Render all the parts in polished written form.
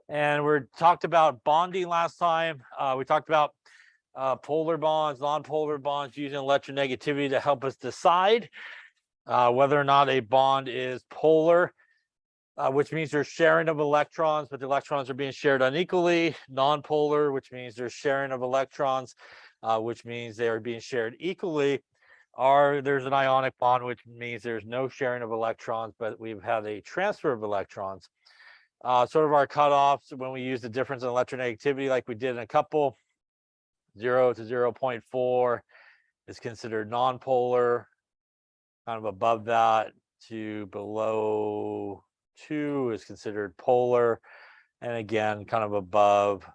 And we talked about bonding last time. We talked about polar bonds, non-polar bonds, using electronegativity to help us decide whether or not a bond is polar, which means there's sharing of electrons, but the electrons are being shared unequally. Non-polar, which means there's sharing of electrons, which means they are being shared equally. Or there's an ionic bond, which means there's no sharing of electrons, but we've had a transfer of electrons. Sort of our cutoffs when we use the difference in electronegativity, like we did in a couple, 0 to 0.4 is considered non-polar. Kind of above that to below 2 is considered polar. And again, kind of above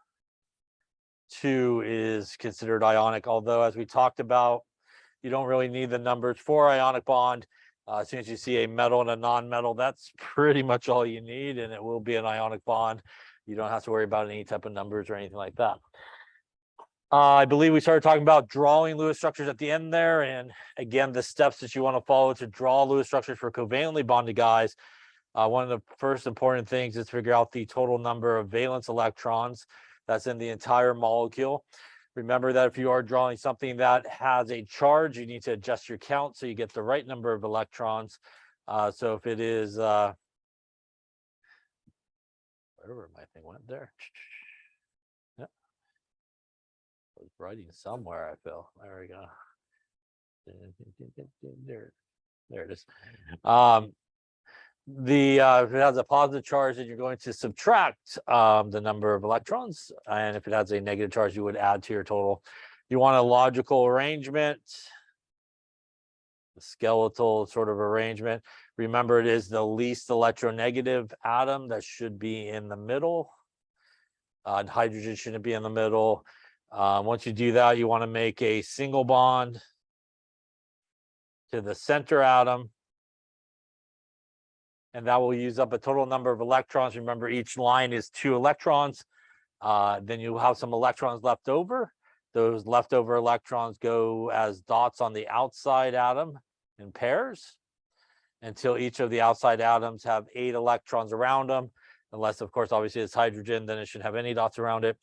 2 is considered ionic. Although, as we talked about, you don't really need the numbers for ionic bond. As soon as you see a metal and a non-metal, that's pretty much all you need, and it will be an ionic bond. You don't have to worry about any type of numbers or anything like that. I believe we started talking about drawing Lewis structures at the end there. And again, the steps that you want to follow to draw Lewis structures for covalently bonded guys. One of the first important things is to figure out the total number of valence electrons that's in the entire molecule. Remember that if you are drawing something that has a charge, you need to adjust your count so you get the right number of electrons. So if it is, wherever my thing went there. Yep. I was writing somewhere, I feel. There we go. There it is. If it has a positive charge, then you're going to subtract the number of electrons, and if it has a negative charge, you would add to your total. You want a logical arrangement, a skeletal sort of arrangement. Remember, it is the least electronegative atom that should be in the middle. Hydrogen shouldn't be in the middle. Once you do that, you want to make a single bond to the center atom, and that will use up a total number of electrons. Remember, each line is 2 electrons. Then you have some electrons left over. Those leftover electrons go as dots on the outside atom in pairs until each of the outside atoms have 8 electrons around them. Unless, of course, obviously it's hydrogen, then it shouldn't have any dots around it.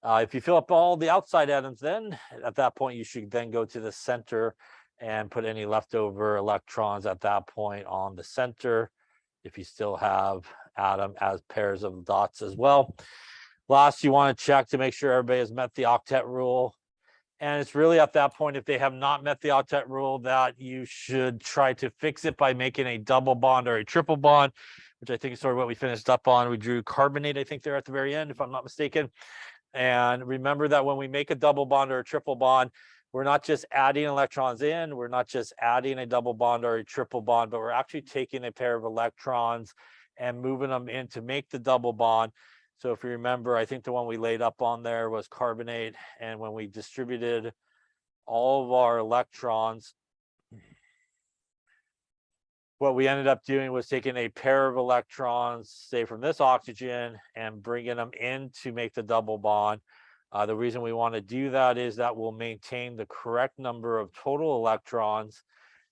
If you fill up all the outside atoms, then at that point, you should then go to the center and put any leftover electrons at that point on the center, if you still have atom as pairs of dots as well. Last, you want to check to make sure everybody has met the octet rule. And it's really at that point, if they have not met the octet rule, that you should try to fix it by making a double bond or a triple bond, which I think is sort of what we finished up on. We drew carbonate, I think, there at the very end, if I'm not mistaken. And remember that when we make a double bond or a triple bond, we're not just adding electrons in, we're not just adding a double bond or a triple bond, but we're actually taking a pair of electrons and moving them in to make the double bond. So if you remember, I think the one we laid up on there was carbonate. And when we distributed all of our electrons, what we ended up doing was taking a pair of electrons, say from this oxygen, and bringing them in to make the double bond. The reason we want to do that is that will maintain the correct number of total electrons,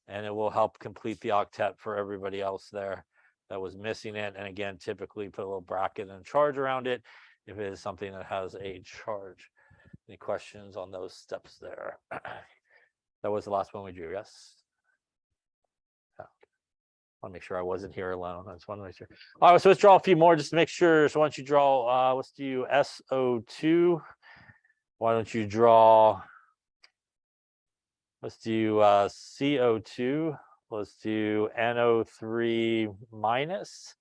and it will help complete the octet for everybody else there that was missing it. And again, typically put a little bracket and charge around it if it is something that has a charge. Any questions on those steps there? That was the last one we drew, yes? Yeah. I want to make sure I wasn't here alone. I just want to make sure. All right, so let's draw a few more just to make sure. So once you draw, let's do SO2. Why don't you draw, let's do CO2. Let's do NO3 minus.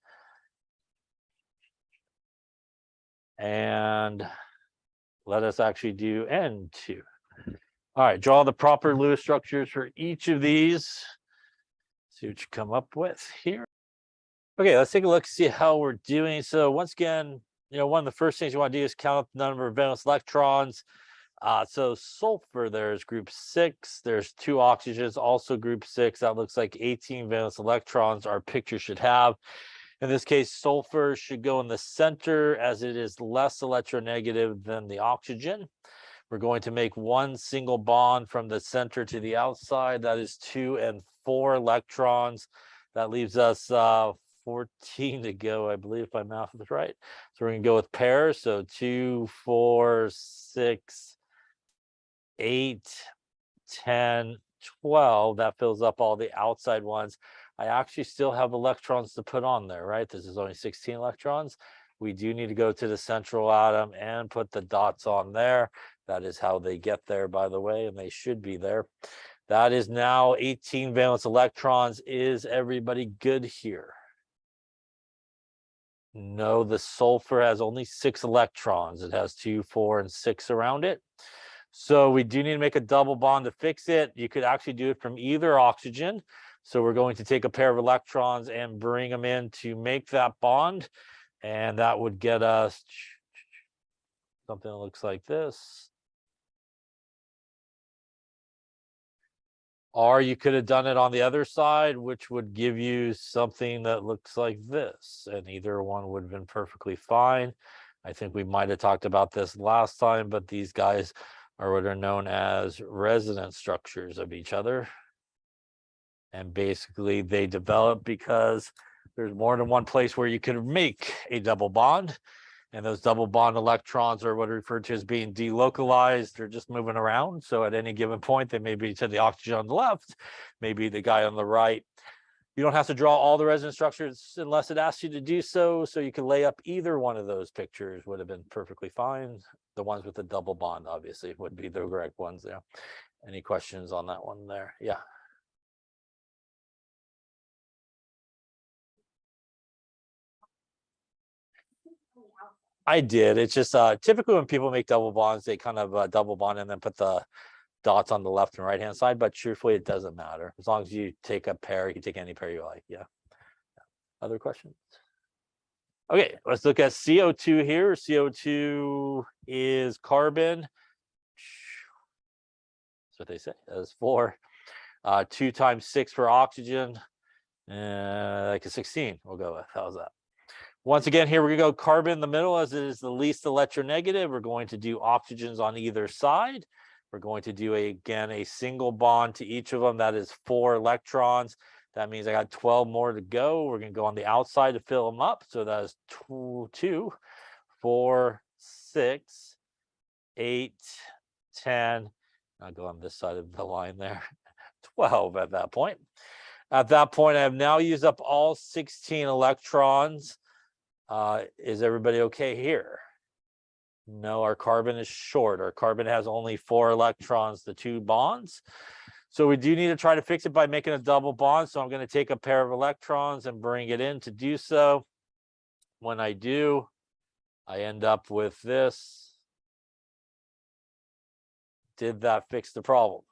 And let us actually do N2. All right, draw the proper Lewis structures for each of these. See what you come up with here. Okay, let's take a look, see how we're doing. So once again, one of the first things you want to do is count up the number of valence electrons. So sulfur, there's group 6. There's 2 oxygens, also group 6. That looks like 18 valence electrons our picture should have. In this case, sulfur should go in the center as it is less electronegative than the oxygen. We're going to make one single bond from the center to the outside. That is 2 and 4 electrons. That leaves us 14 to go, I believe, if my math is right. So we're gonna go with pairs. So 2, 4, 6, 8, 10, 12. That fills up all the outside ones. I actually still have electrons to put on there, right? This is only 16 electrons. We do need to go to the central atom and put the dots on there. That is how they get there, by the way, and they should be there. That is now 18 valence electrons. Is everybody good here? No, the sulfur has only 6 electrons. It has 2, 4, and 6 around it. So we do need to make a double bond to fix it. You could actually do it from either oxygen. So we're going to take a pair of electrons and bring them in to make that bond. And that would get us something that looks like this. Or you could have done it on the other side, which would give you something that looks like this. And either one would have been perfectly fine. I think we might have talked about this last time, but these guys are what are known as resonance structures of each other. And basically they develop because there's more than one place where you could make a double bond. And those double bond electrons are what are referred to as being delocalized. They're just moving around. So at any given point, they may be to the oxygen on the left, maybe the guy on the right. You don't have to draw all the resonance structures unless it asks you to do so. So you can lay up either one of those pictures would have been perfectly fine. The ones with the double bond, obviously, would be the correct ones there. Any questions on that one there? Yeah. I did. It's just typically when people make double bonds, they kind of double bond and then put the dots on the left and right hand side. But truthfully, it doesn't matter as long as you take a pair. You can take any pair you like. Yeah. Other questions? Okay, let's look at CO2 here. CO2 is carbon. That's what they say. That's 4. 2 times 6 for oxygen. Like a 16. We'll go with. How's that? Once again, here we're going to go carbon in the middle as it is the least electronegative. We're going to do oxygens on either side. We're going to do, again, a single bond to each of them. That is 4 electrons. That means I got 12 more to go. We're going to go on the outside to fill them up. So that is 2, 4, 6, 8, 10. I'll go on this side of the line there. 12 at that point. At that point, I have now used up all 16 electrons. Is everybody okay here? No, our carbon is short. Our carbon has only 4 electrons, the 2 bonds. So we do need to try to fix it by making a double bond. So I'm going to take a pair of electrons and bring it in to do so. When I do, I end up with this. Did that fix the problem?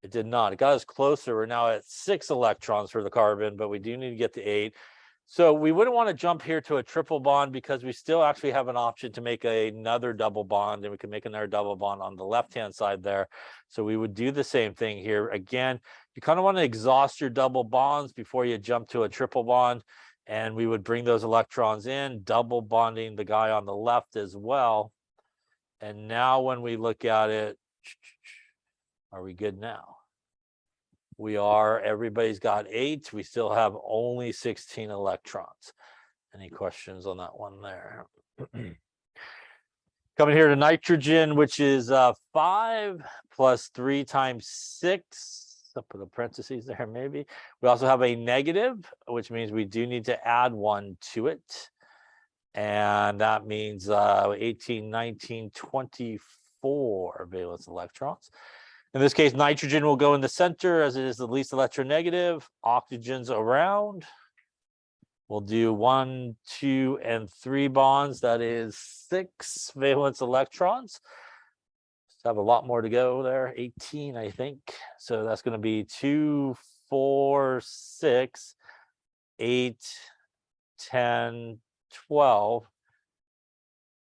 It did not. It got us closer. We're now at 6 electrons for the carbon, but we do need to get to 8. So we wouldn't want to jump here to a triple bond because we still actually have an option to make another double bond, and we can make another double bond on the left-hand side there. So we would do the same thing here. Again, you kind of want to exhaust your double bonds before you jump to a triple bond, and we would bring those electrons in, double bonding the guy on the left as well. And now when we look at it, are we good now? We are. Everybody's got 8. We still have only 16 electrons. Any questions on that one there? Coming here to nitrogen, which is 5 plus 3 times 6. I'll put a parentheses there maybe. We also have a negative, which means we do need to add 1 to it. And that means 18, 19, 24 valence electrons. In this case, nitrogen will go in the center as it is the least electronegative. Oxygen's around. We'll do 1, 2, and 3 bonds. That is 6 valence electrons. Just have a lot more to go there. 18, I think. So that's going to be 2, 4, 6, 8, 10, 12,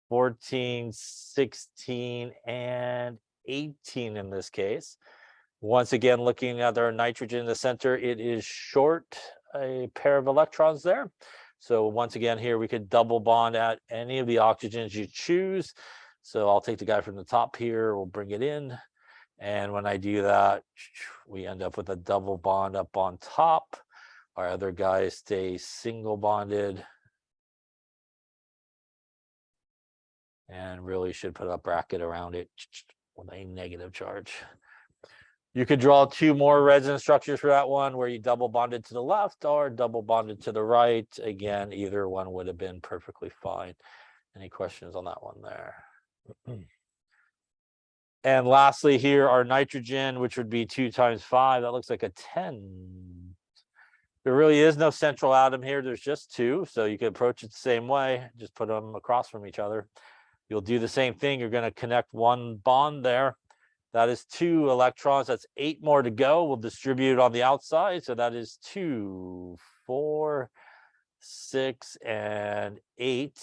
14, 16, and 18 in this case. Once again, looking at our nitrogen in the center, it is short a pair of electrons there. So once again, here we could double bond at any of the oxygens you choose. So I'll take the guy from the top here, we'll bring it in. And when I do that, we end up with a double bond up on top. Our other guys stay single bonded. And really should put a bracket around it with a negative charge. You could draw 2 more resonance structures for that one where you double bonded to the left or double bonded to the right. Again, either one would have been perfectly fine. Any questions on that one there? And lastly here, our nitrogen, which would be 2 times 5. That looks like a 10. There really is no central atom here. There's just 2. So you can approach it the same way. Just put them across from each other. You'll do the same thing. You're going to connect 1 bond there. That is 2 electrons. That's 8 more to go. We'll distribute it on the outside. So that is 2, 4, 6, and 8.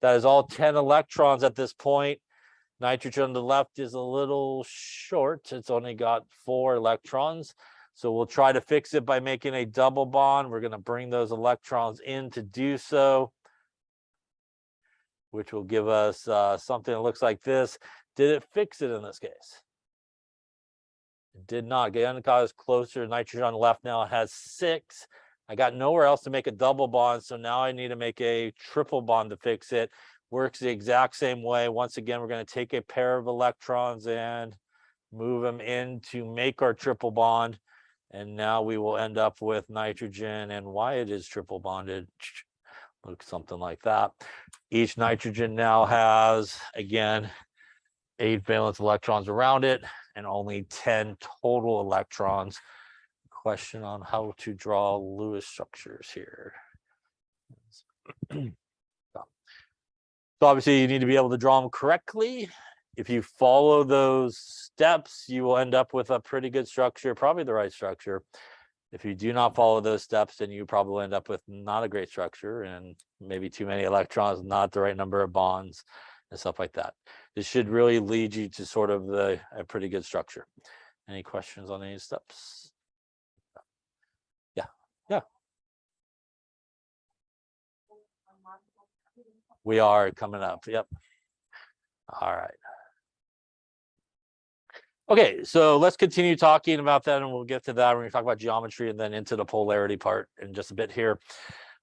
That is all 10 electrons at this point. Nitrogen on the left is a little short. It's only got 4 electrons. So we'll try to fix it by making a double bond. We're going to bring those electrons in to do so, which will give us something that looks like this. Did it fix it in this case? It did not. Again, it got us closer. Nitrogen on the left now has 6. I got nowhere else to make a double bond, so now I need to make a triple bond to fix it. Works the exact same way. Once again, we're going to take a pair of electrons and move them in to make our triple bond. And now we will end up with nitrogen, and why it is triple bonded. Look something like that. Each nitrogen now has, again, 8 valence electrons around it and only 10 total electrons. Question on how to draw Lewis structures here. So obviously you need to be able to draw them correctly. If you follow those steps, you will end up with a pretty good structure, probably the right structure. If you do not follow those steps, then you probably end up with not a great structure and maybe too many electrons, not the right number of bonds and stuff like that. This should really lead you to sort of a pretty good structure. Any questions on any steps? Yeah. We are coming up. Yep. All right. Okay, so let's continue talking about that, and we'll get to that. We're going to talk about geometry and then into the polarity part in just a bit here.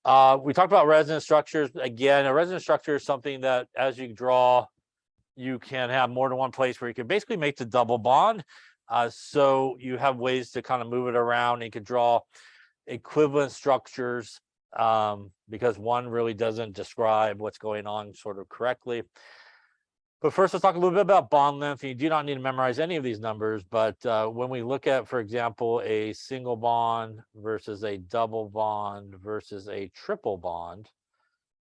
We talked about resonance structures. Again, a resonance structure is something that as you draw, you can have more than one place where you can basically make the double bond. So you have ways to kind of move it around. And you can draw equivalent structures because one really doesn't describe what's going on sort of correctly. But first, let's talk a little bit about bond length. You do not need to memorize any of these numbers, but when we look at, for example, a single bond versus a double bond versus a triple bond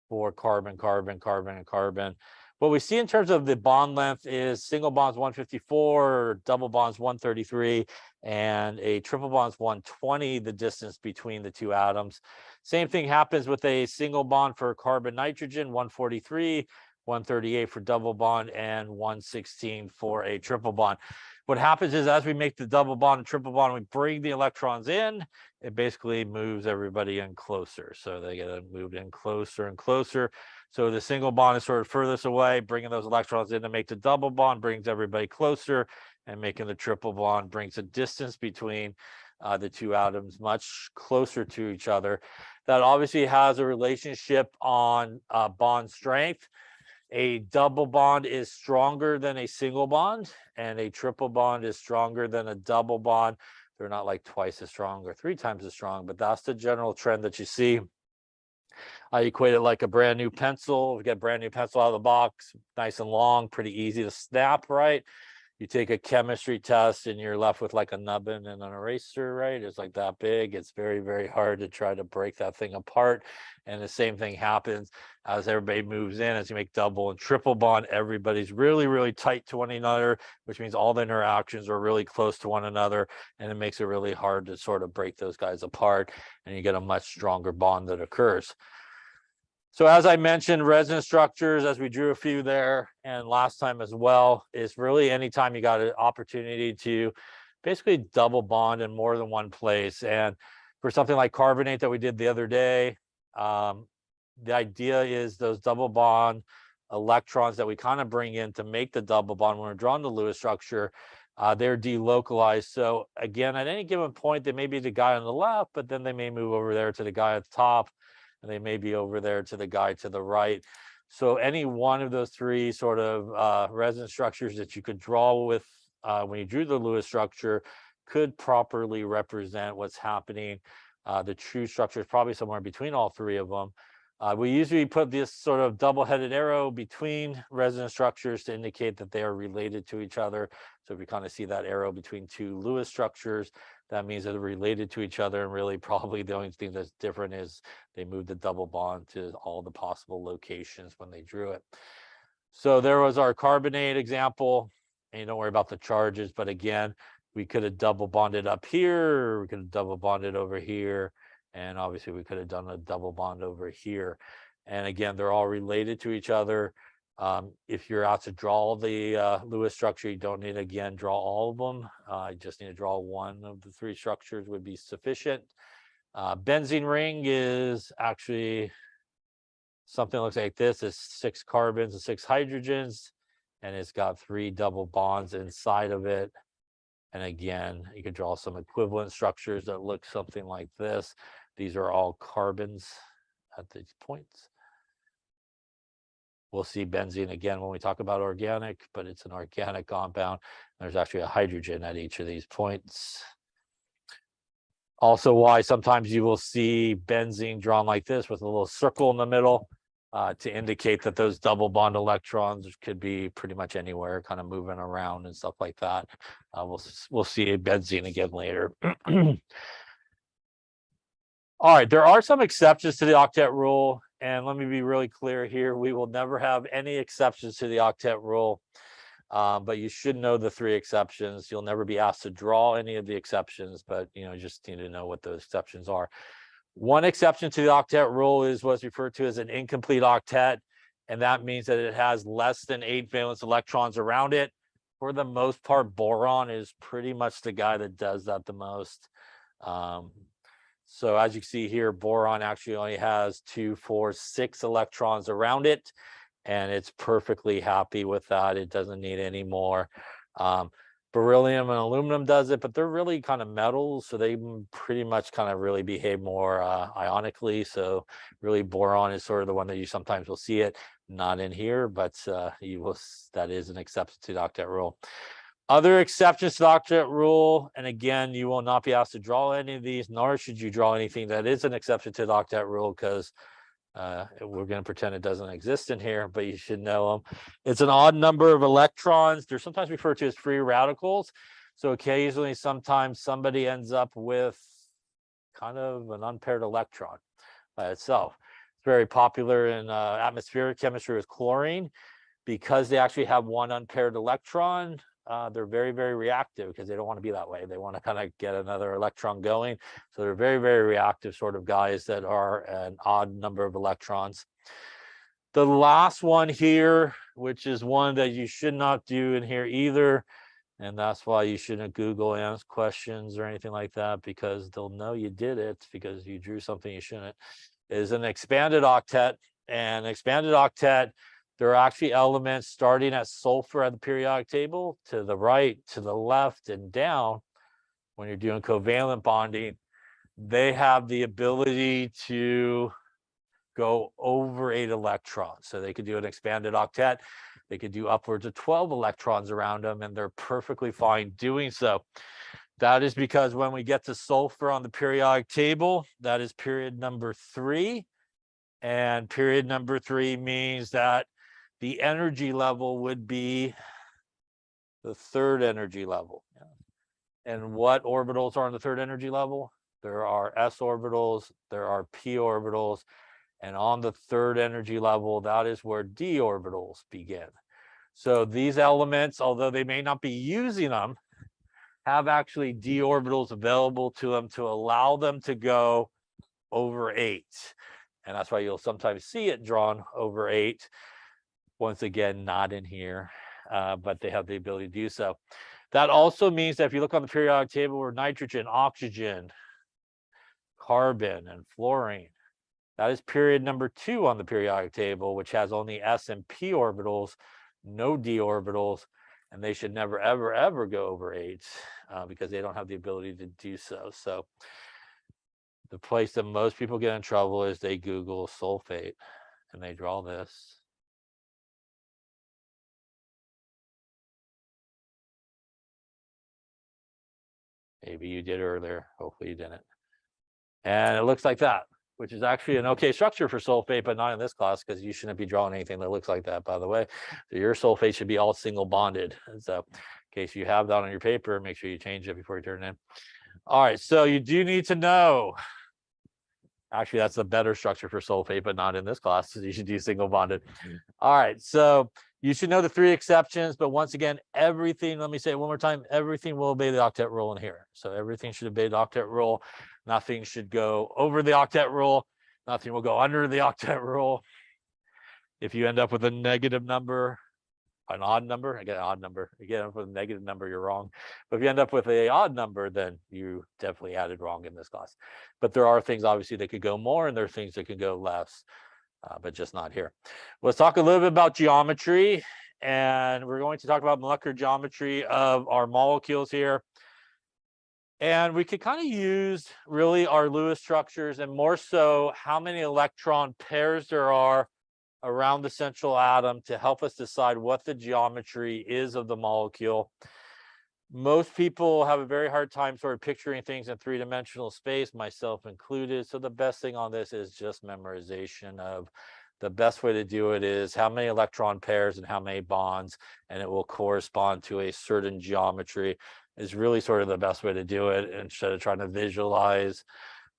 for carbon, carbon, carbon, and carbon, what we see in terms of the bond length is single bonds 154, double bonds 133, and a triple bonds 120, the distance between the 2 atoms. Same thing happens with a single bond for carbon, nitrogen, 143, 138 for double bond, and 116 for a triple bond. What happens is as we make the double bond and triple bond, we bring the electrons in, it basically moves everybody in closer. So they get moved in closer and closer. So the single bond is sort of furthest away, bringing those electrons in to make the double bond brings everybody closer, and making the triple bond brings a distance between the 2 atoms much closer to each other. That obviously has a relationship on bond strength. A double bond is stronger than a single bond, and a triple bond is stronger than a double bond. They're not like twice as strong or 3 times as strong, but that's the general trend that you see. I equate it like a brand new pencil. We get a brand new pencil out of the box, nice and long, pretty easy to snap, right? You take a chemistry test and you're left with like a nubbin and an eraser, right? It's like that big. It's very, very hard to try to break that thing apart. And the same thing happens as everybody moves in. As you make double and triple bond, everybody's really, really tight to one another, which means all the interactions are really close to one another. And it makes it really hard to sort of break those guys apart. And you get a much stronger bond that occurs. So as I mentioned, resonance structures, as we drew a few there and last time as well, is really anytime you got an opportunity to basically double bond in more than one place. And for something like carbonate that we did the other day, the idea is those double bond electrons that we kind of bring in to make the double bond when we're drawing the Lewis structure, they're delocalized. So again, at any given point, they may be the guy on the left, but then they may move over there to the guy at the top, and they may be over there to the guy to the right. So any one of those three sort of resonance structures that you could draw with when you drew the Lewis structure could properly represent what's happening. The true structure is probably somewhere between all three of them. We usually put this sort of double-headed arrow between resonance structures to indicate that they are related to each other. So if you kind of see that arrow between two Lewis structures, that means that they're related to each other. And really probably the only thing that's different is they moved the double bond to all the possible locations when they drew it. So there was our carbonate example. And don't worry about the charges, but again, we could have double bonded up here, or we could have double bonded over here. And obviously we could have done a double bond over here. And again, they're all related to each other. If you're out to draw the Lewis structure, you don't need to, again, draw all of them. You just need to draw one of the three structures would be sufficient. Benzene ring is actually something that looks like this. It's 6 carbons and 6 hydrogens, and it's got 3 double bonds inside of it. And again, you could draw some equivalent structures that look something like this. These are all carbons at these points. We'll see benzene again when we talk about organic, but it's an organic compound. There's actually a hydrogen at each of these points. Also why sometimes you will see benzene drawn like this with a little circle in the middle to indicate that those double bond electrons could be pretty much anywhere, kind of moving around and stuff like that. We'll see a benzene again later. All right, there are some exceptions to the octet rule, and let me be really clear here. We will never have any exceptions to the octet rule, but you should know the 3 exceptions. You'll never be asked to draw any of the exceptions, but you just need to know what those exceptions are. One exception to the octet rule is what's referred to as an incomplete octet, and that means that it has less than 8 valence electrons around it. For the most part, boron is pretty much the guy that does that the most. So as you can see here, boron actually only has 2, 4, 6 electrons around it, and it's perfectly happy with that. It doesn't need any more. Beryllium and aluminum does it, but they're really kind of metals, so they pretty much kind of really behave more ionically. So really boron is sort of the one that you sometimes will see it, not in here, but that is an exception to the octet rule. Other exceptions to the octet rule, and again, you will not be asked to draw any of these, nor should you draw anything that is an exception to the octet rule, because we're going to pretend it doesn't exist in here, but you should know them. It's an odd number of electrons. They're sometimes referred to as free radicals. So occasionally, sometimes somebody ends up with kind of an unpaired electron by itself. It's very popular in atmospheric chemistry with chlorine, because they actually have one unpaired electron. They're very, very reactive because they don't want to be that way. They want to kind of get another electron going. So they're very, very reactive sort of guys that are an odd number of electrons. The last one here, which is one that you should not do in here either, and that's why you shouldn't Google ask questions or anything like that, because they'll know you did it because you drew something you shouldn't, is an expanded octet. And expanded octet, there are actually elements starting at sulfur at the periodic table to the right, to the left, and down. When you're doing covalent bonding, they have the ability to go over 8 electrons. So they could do an expanded octet. They could do upwards of 12 electrons around them, and they're perfectly fine doing so. That is because when we get to sulfur on the periodic table, that is period number 3. And period number 3 means that the energy level would be the 3rd energy level. And what orbitals are on the 3rd energy level? There are s orbitals, there are p orbitals, and on the 3rd energy level, that is where d orbitals begin. So these elements, although they may not be using them, have actually d orbitals available to them to allow them to go over 8. And that's why you'll sometimes see it drawn over 8. Once again, not in here, but they have the ability to do so. That also means that if you look on the periodic table where nitrogen, oxygen, carbon, and fluorine, that is period number 2 on the periodic table, which has only s and p orbitals, no d orbitals. and they should never, ever, ever go over 8 because they don't have the ability to do so. So the place that most people get in trouble is they Google sulfate and they draw this. Maybe you did earlier. Hopefully you didn't. And it looks like that, which is actually an okay structure for sulfate, but not in this class because you shouldn't be drawing anything that looks like that, by the way. So your sulfate should be all single bonded. And so in case you have that on your paper, make sure you change it before you turn it in. All right, so you do need to know. Actually, that's a better structure for sulfate, but not in this class. So you should do single bonded. All right, so you should know the 3 exceptions, but once again, everything, let me say it one more time, everything will obey the octet rule in here. So everything should obey the octet rule. Nothing should go over the octet rule. Nothing will go under the octet rule. If you end up with a negative number, an odd number, again, odd number, again, with a negative number, you're wrong. But if you end up with an odd number, then you definitely added wrong in this class. But there are things obviously that could go more and there are things that could go less. But just not here. Let's talk a little bit about geometry, and we're going to talk about molecular geometry of our molecules here. And we could kind of use really our Lewis structures and more so how many electron pairs there are around the central atom to help us decide what the geometry is of the molecule. Most people have a very hard time sort of picturing things in 3-dimensional space, myself included. So the best thing on this is just memorization of the best way to do it is how many electron pairs and how many bonds, and it will correspond to a certain geometry is really sort of the best way to do it instead of trying to visualize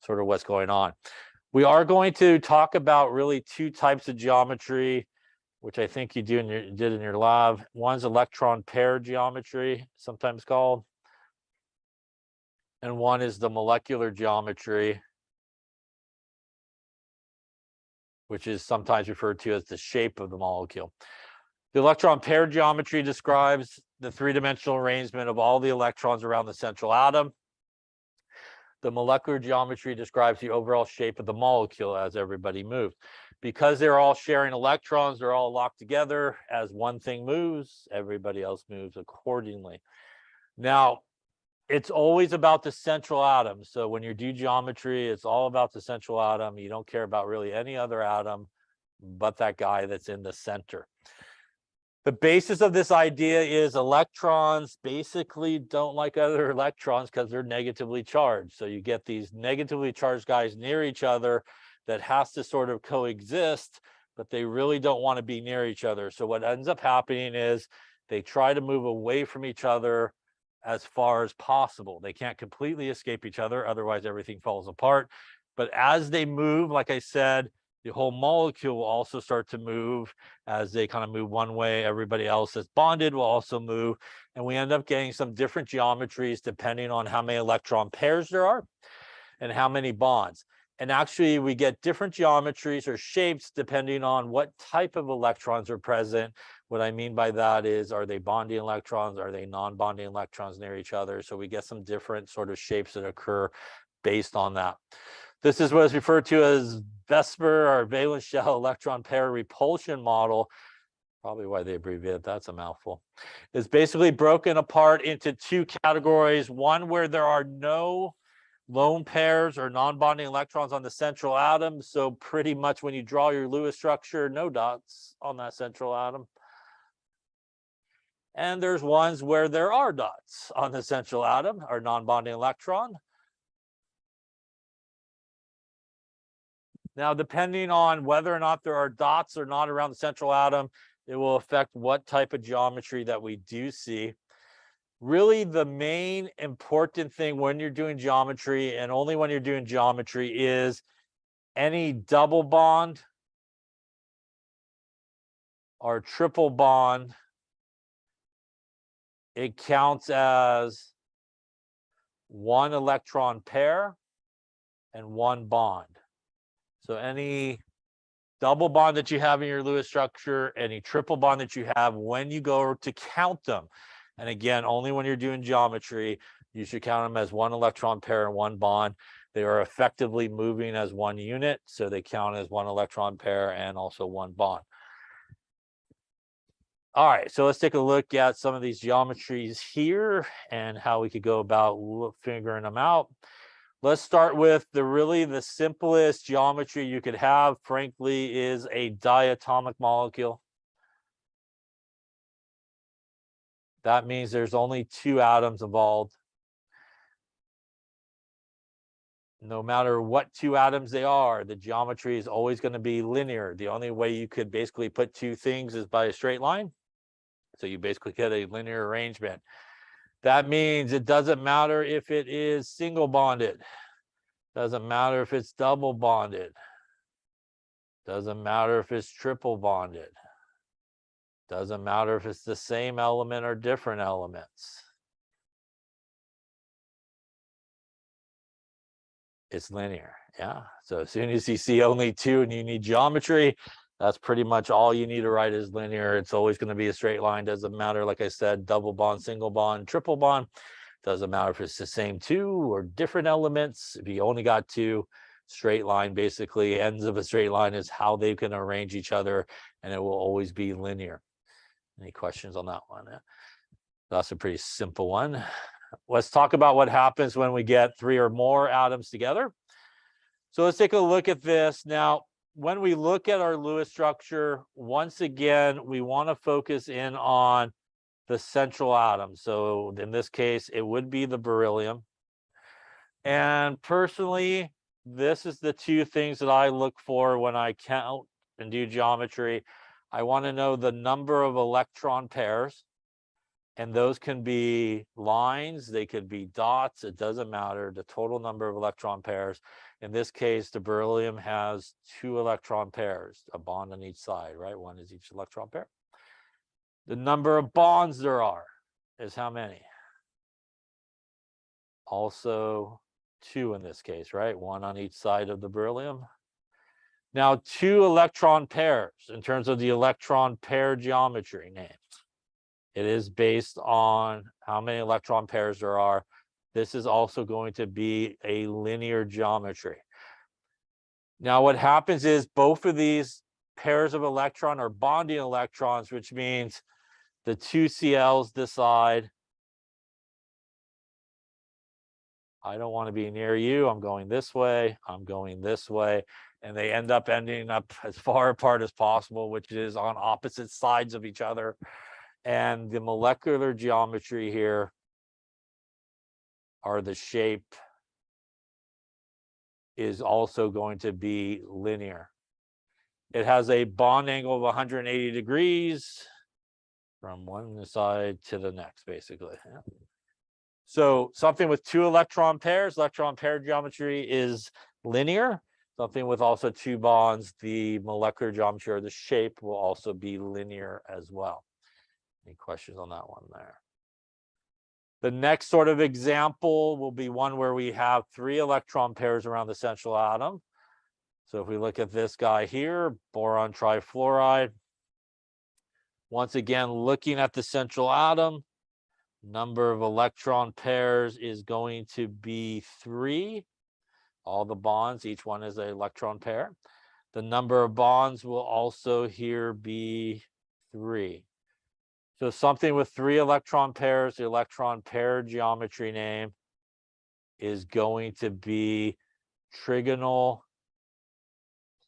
sort of what's going on. We are going to talk about really 2 types of geometry, which I think you did in your lab. One's electron pair geometry, sometimes called, and one is the molecular geometry, which is sometimes referred to as the shape of the molecule. The electron pair geometry describes the 3-dimensional arrangement of all the electrons around the central atom. The molecular geometry describes the overall shape of the molecule as everybody moves. Because they're all sharing electrons, they're all locked together. As one thing moves, everybody else moves accordingly. Now, it's always about the central atom. So when you do geometry, it's all about the central atom. You don't care about really any other atom but that guy that's in the center. The basis of this idea is electrons basically don't like other electrons because they're negatively charged. So you get these negatively charged guys near each other that has to sort of coexist, but they really don't want to be near each other. So what ends up happening is they try to move away from each other as far as possible. They can't completely escape each other, otherwise everything falls apart. But as they move, like I said, the whole molecule will also start to move. As they kind of move one way, everybody else that's bonded will also move. And we end up getting some different geometries depending on how many electron pairs there are and how many bonds. And actually, we get different geometries or shapes depending on what type of electrons are present. What I mean by that is, are they bonding electrons? Are they non-bonding electrons near each other? So we get some different sort of shapes that occur based on that. This is what is referred to as VSEPR, or valence shell electron pair repulsion model. Probably why they abbreviate, that's a mouthful. It's basically broken apart into 2 categories. One where there are no lone pairs or non-bonding electrons on the central atom. So pretty much when you draw your Lewis structure, no dots on that central atom. And there's ones where there are dots on the central atom, or non-bonding electron. Now, depending on whether or not there are dots or not around the central atom, it will affect what type of geometry that we do see. Really, the main important thing when you're doing geometry, and only when you're doing geometry, is any double bond or triple bond. It counts as 1 electron pair and 1 bond. So any double bond that you have in your Lewis structure, any triple bond that you have, when you go to count them, and again, only when you're doing geometry, you should count them as 1 electron pair and 1 bond. They are effectively moving as 1 unit, so they count as 1 electron pair and also 1 bond. All right, so let's take a look at some of these geometries here and how we could go about figuring them out. Let's start with the simplest geometry you could have, frankly, is a diatomic molecule. That means there's only 2 atoms involved. No matter what 2 atoms they are, the geometry is always going to be linear. The only way you could basically put 2 things is by a straight line. So you basically get a linear arrangement. That means it doesn't matter if it is single bonded. Doesn't matter if it's double bonded. Doesn't matter if it's triple bonded. Doesn't matter if it's the same element or different elements. It's linear, yeah. So as soon as you see only 2 and you need geometry, that's pretty much all you need to write is linear. It's always going to be a straight line. Doesn't matter, like I said, double bond, single bond, triple bond. Doesn't matter if it's the same 2 or different elements. If you only got 2, straight line, basically ends of a straight line is how they can arrange each other, and it will always be linear. Any questions on that one? That's a pretty simple one. Let's talk about what happens when we get 3 or more atoms together. So let's take a look at this. Now, when we look at our Lewis structure, once again, we want to focus in on the central atom. So in this case, it would be the beryllium. And personally, this is the 2 things that I look for when I count and do geometry. I want to know the number of electron pairs. And those can be lines, they could be dots, it doesn't matter, the total number of electron pairs. In this case, the beryllium has 2 electron pairs, a bond on each side, right? 1 is each electron pair. The number of bonds there are is how many? Also 2 in this case, right? 1 on each side of the beryllium. Now, 2 electron pairs in terms of the electron pair geometry names. It is based on how many electron pairs there are. This is also going to be a linear geometry. Now, what happens is both of these pairs of electron are bonding electrons, which means the 2 Cl's decide, I don't want to be near you. I'm going this way. I'm going this way. And they ending up as far apart as possible, which is on opposite sides of each other. And the molecular geometry here are the shape is also going to be linear. It has a bond angle of 180 degrees from one side to the next, basically. So something with 2 electron pair geometry is linear. Something with also 2 bonds, the molecular geometry or the shape will also be linear as well. Any questions on that one there? The next sort of example will be one where we have 3 electron pairs around the central atom. So if we look at this guy here, boron trifluoride, once again, looking at the central atom, number of electron pairs is going to be 3. All the bonds, each one is an electron pair. The number of bonds will also here be 3. So something with 3 electron pairs, the electron pair geometry name is going to be trigonal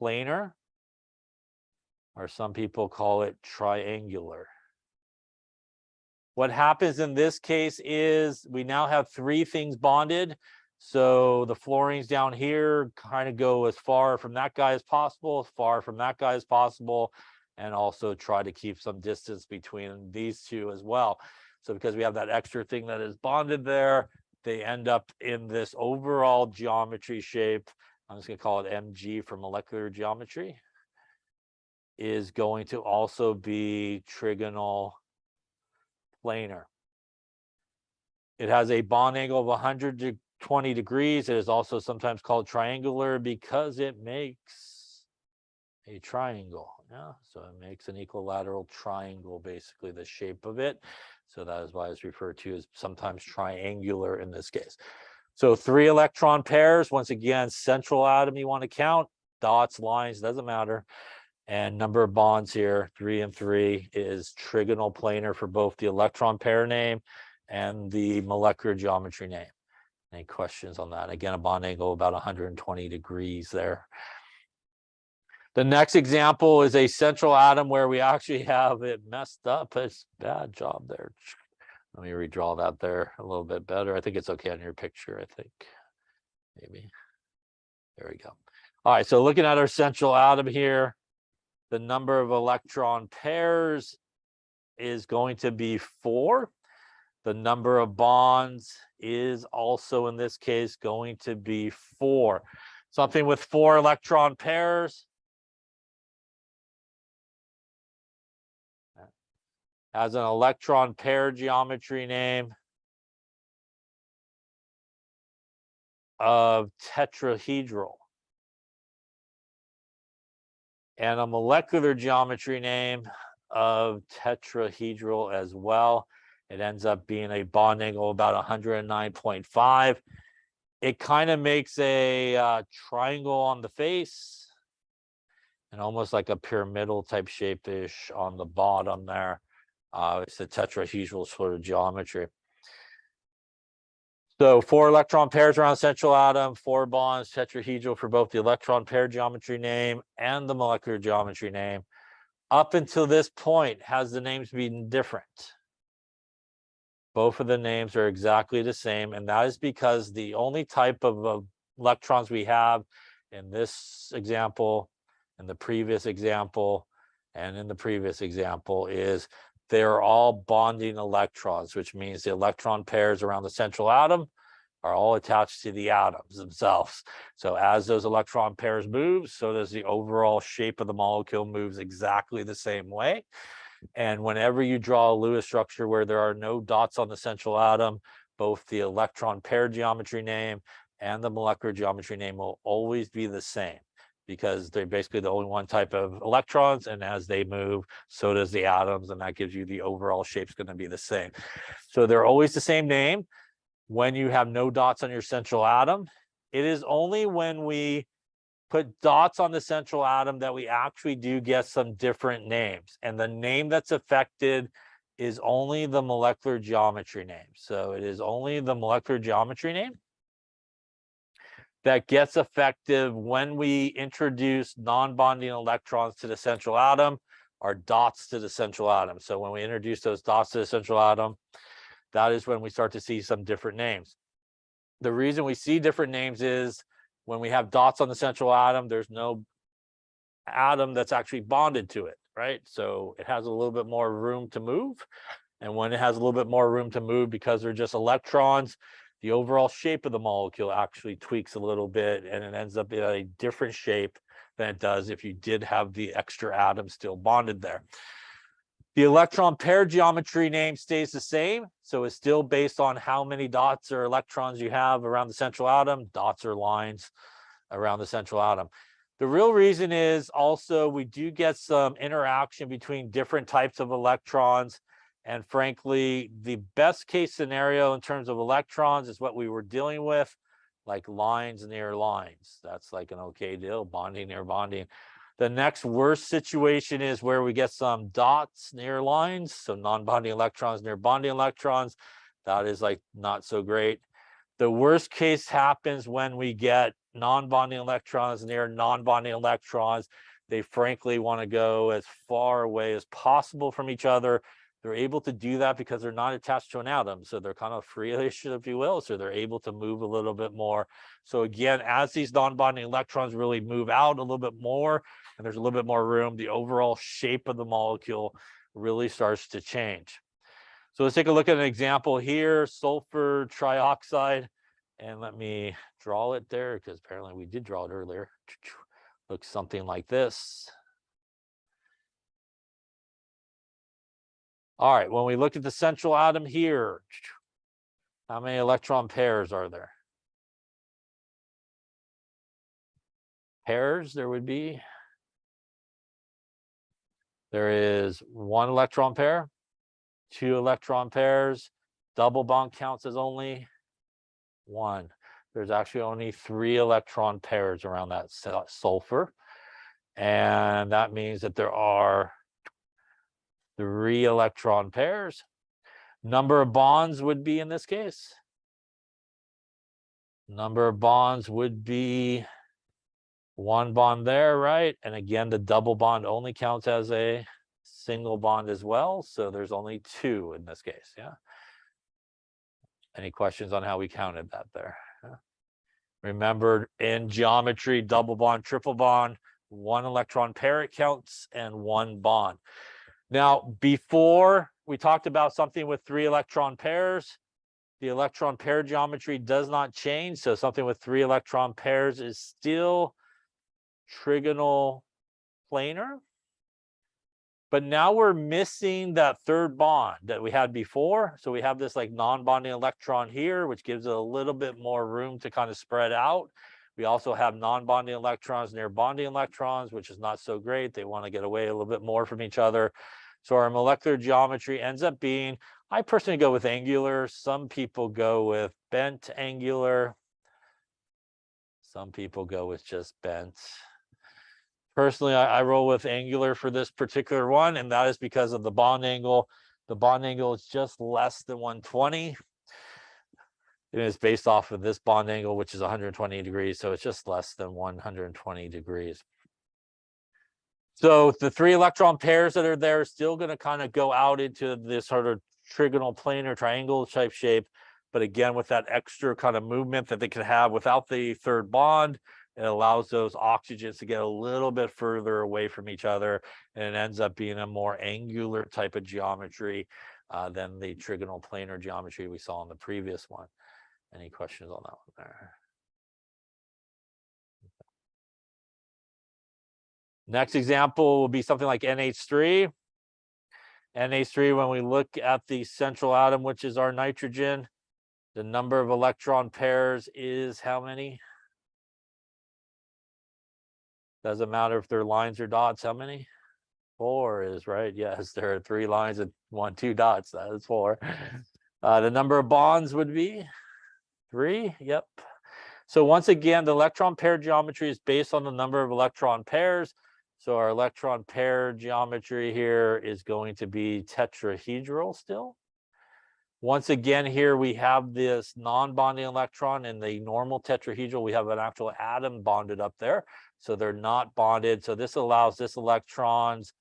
planar, or some people call it triangular. What happens in this case is we now have 3 things bonded. So the fluorines down here kind of go as far from that guy as possible, as far from that guy as possible, and also try to keep some distance between these 2 as well. So because we have that extra thing that is bonded there, they end up in this overall geometry shape. I'm just going to call it MG for molecular geometry. Is going to also be trigonal planar. It has a bond angle of 120 degrees. It is also sometimes called triangular because it makes a triangle. Yeah, so it makes an equilateral triangle, basically the shape of it. So that is why it's referred to as sometimes triangular in this case. So 3 electron pairs, once again, central atom you want to count, dots, lines, doesn't matter. And number of bonds here, 3 and 3, is trigonal planar for both the electron pair name and the molecular geometry name. Any questions on that? Again, a bond angle about 120 degrees there. The next example is a central atom where we actually have it messed up. It's bad job there. Let me redraw that there a little bit better. I think it's okay on your picture, I think. Maybe. There we go. All right, so looking at our central atom here, the number of electron pairs is going to be 4. The number of bonds is also, in this case, going to be 4. Something with 4 electron pairs has an electron pair geometry name of tetrahedral and a molecular geometry name of tetrahedral as well. It ends up being a bond angle about 109.5. It kind of makes a triangle on the face and almost like a pyramidal type shape-ish on the bottom there. It's a tetrahedral sort of geometry. So 4 electron pairs around the central atom, 4 bonds, tetrahedral for both the electron pair geometry name and the molecular geometry name. Up until this point, has the names been different? Both of the names are exactly the same, and that is because the only type of electrons we have in this example, in the previous example, and in the previous example is they're all bonding electrons, which means the electron pairs around the central atom are all attached to the atoms themselves. So as those electron pairs move, so does the overall shape of the molecule moves exactly the same way. And whenever you draw a Lewis structure where there are no dots on the central atom, both the electron pair geometry name and the molecular geometry name will always be the same, because they're basically the only one type of electrons, and as they move, so does the atoms, and that gives you the overall shape's going to be the same. So they're always the same name when you have no dots on your central atom. It is only when we put dots on the central atom that we actually do get some different names, and the name that's affected is only the molecular geometry name. So it is only the molecular geometry name that gets effective when we introduce non-bonding electrons to the central atom, or dots to the central atom. So when we introduce those dots to the central atom, that is when we start to see some different names. The reason we see different names is when we have dots on the central atom, there's no atom that's actually bonded to it, right? So it has a little bit more room to move. And when it has a little bit more room to move, because they're just electrons, the overall shape of the molecule actually tweaks a little bit, and it ends up in a different shape than it does if you did have the extra atom still bonded there. The electron pair geometry name stays the same, so it's still based on how many dots or electrons you have around the central atom. Dots or lines around the central atom. The real reason is also we do get some interaction between different types of electrons. And frankly, the best case scenario in terms of electrons is what we were dealing with, like lines near lines. That's like an okay deal, bonding near bonding. The next worst situation is where we get some dots near lines, so non-bonding electrons near bonding electrons. That is like not so great. The worst case happens when we get non-bonding electrons near non-bonding electrons. They frankly want to go as far away as possible from each other. They're able to do that because they're not attached to an atom, so they're kind of free-ish, if you will, so they're able to move a little bit more. So again, as these non-bonding electrons really move out a little bit more, and there's a little bit more room, the overall shape of the molecule really starts to change. So let's take a look at an example here, sulfur trioxide, and let me draw it there because apparently we did draw it earlier. Looks something like this. All right, when we look at the central atom here, how many electron pairs are there? Pairs there would be. There is 1 electron pair, 2 electron pairs, double bond counts as only 1. There's actually only 3 electron pairs around that sulfur. And that means that there are 3 electron pairs. Number of bonds would be in this case. Number of bonds would be 1 bond there, right? And again, the double bond only counts as a single bond as well. So there's only 2 in this case, yeah. Any questions on how we counted that there? Yeah. Remember, in geometry, double bond, triple bond, 1 electron pair it counts and 1 bond. Now, before we talked about something with 3 electron pairs, the electron pair geometry does not change. So something with 3 electron pairs is still trigonal planar. But now we're missing that 3rd bond that we had before. So we have this like non-bonding electron here, which gives it a little bit more room to kind of spread out. We also have non-bonding electrons near bonding electrons, which is not so great. They want to get away a little bit more from each other. So our molecular geometry ends up being, I personally go with angular. Some people go with bent angular. Some people go with just bent. Personally, I roll with angular for this particular one, and that is because of the bond angle. The bond angle is just less than 120. It is based off of this bond angle, which is 120 degrees, so it's just less than 120 degrees. So the 3 electron pairs that are there are still going to kind of go out into this sort of trigonal planar triangle type shape. But again, with that extra kind of movement that they can have without the 3rd bond, it allows those oxygens to get a little bit further away from each other. And it ends up being a more angular type of geometry than the trigonal planar geometry we saw in the previous one. Any questions on that one there? Next example will be something like NH3. NH3, when we look at the central atom, which is our nitrogen, the number of electron pairs is how many? Doesn't matter if they're lines or dots. How many? 4 is right. Yes, there are 3 lines and 2 dots. That is 4. The number of bonds would be 3. Yep. So once again, the electron pair geometry is based on the number of electron pairs. So our electron pair geometry here is going to be tetrahedral still. Once again, here we have this non-bonding electron. In the normal tetrahedral, we have an actual atom bonded up there. So they're not bonded. So this allows this electrons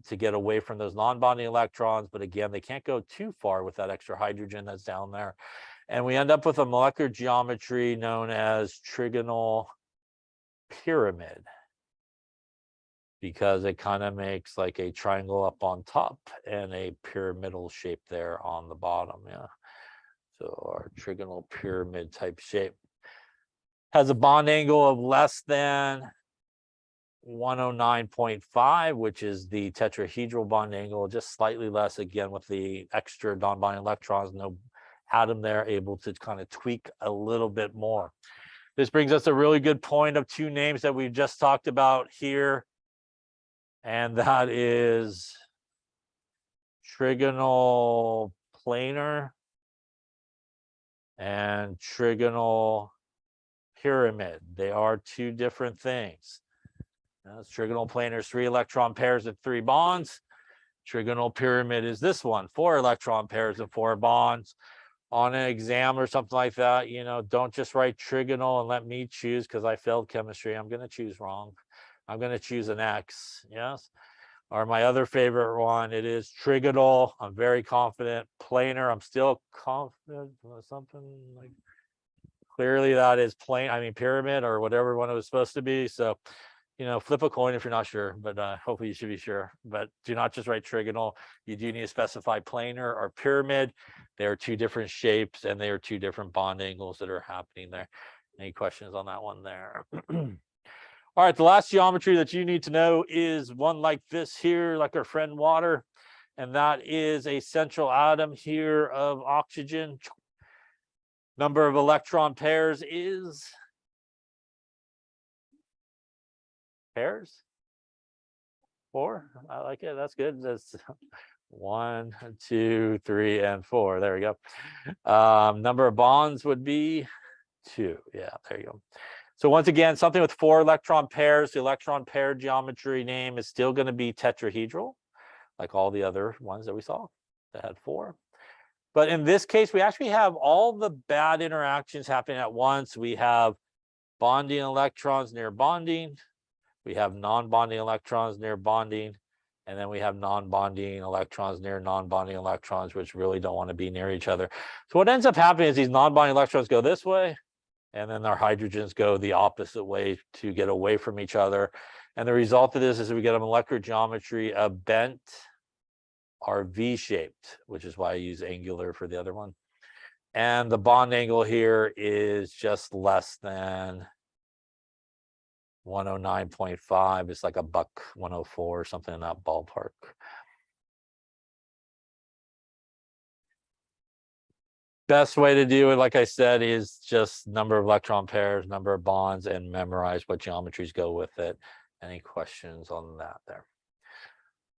to get away from those non-bonding electrons. But again, they can't go too far with that extra hydrogen that's down there. And we end up with a molecular geometry known as trigonal pyramid, because it kind of makes like a triangle up on top and a pyramidal shape there on the bottom. Yeah. So our trigonal pyramid type shape has a bond angle of less than 109.5, which is the tetrahedral bond angle, just slightly less, again, with the extra non-bonding electrons, no atom there, able to kind of tweak a little bit more. This brings us a really good point of 2 names that we've just talked about here. And that is trigonal planar and trigonal pyramid. They are 2 different things. Now, trigonal planar is 3 electron pairs and 3 bonds. Trigonal pyramid is this one, 4 electron pairs and 4 bonds. On an exam or something like that, you know, don't just write trigonal and let me choose because I failed chemistry. I'm going to choose wrong. I'm going to choose an X. Yes. Or my other favorite one, it is trigonal. I'm very confident. Planar, I'm still confident. Something like, clearly that is pyramid or whatever one it was supposed to be. So, you know, flip a coin if you're not sure, but hopefully you should be sure. But do not just write trigonal. You do need to specify planar or pyramid. They are 2 different shapes and they are 2 different bond angles that are happening there. Any questions on that one there? All right, the last geometry that you need to know is one like this here, like our friend water. And that is a central atom here of oxygen. Number of electron pairs is pairs. 4. I like it. That's good. That's 1, 2, 3, and 4. There we go. Number of bonds would be 2. Yeah, there you go. So once again, something with 4 electron pairs, the electron pair geometry name is still going to be tetrahedral, like all the other ones that we saw that had 4. But in this case, we actually have all the bad interactions happening at once. We have bonding electrons near bonding. We have non-bonding electrons near bonding. And then we have non-bonding electrons near non-bonding electrons, which really don't want to be near each other. So what ends up happening is these non-bonding electrons go this way, and then our hydrogens go the opposite way to get away from each other. And the result of this is we get a molecular geometry of bent are V-shaped, which is why I use angular for the other one. And the bond angle here is just less than 109.5. It's like a buck 104 or something in that ballpark. Best way to do it, like I said, is just number of electron pairs, number of bonds, and memorize what geometries go with it. Any questions on that there?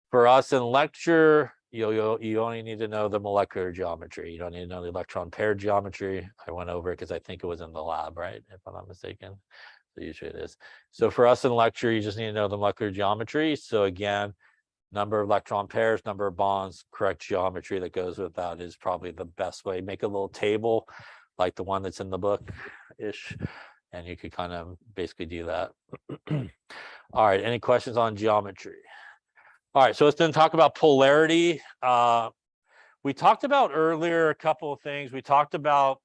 For us in lecture, you only need to know the molecular geometry. You don't need to know the electron pair geometry. I went over it because I think it was in the lab, right? If I'm not mistaken. So usually it is. So for us in lecture, you just need to know the molecular geometry. So again, number of electron pairs, number of bonds, correct geometry that goes with that is probably the best way. Make a little table like the one that's in the book-ish, and you could kind of basically do that. All right, any questions on geometry? All right, so let's then talk about polarity. We talked about earlier a couple of things. We talked about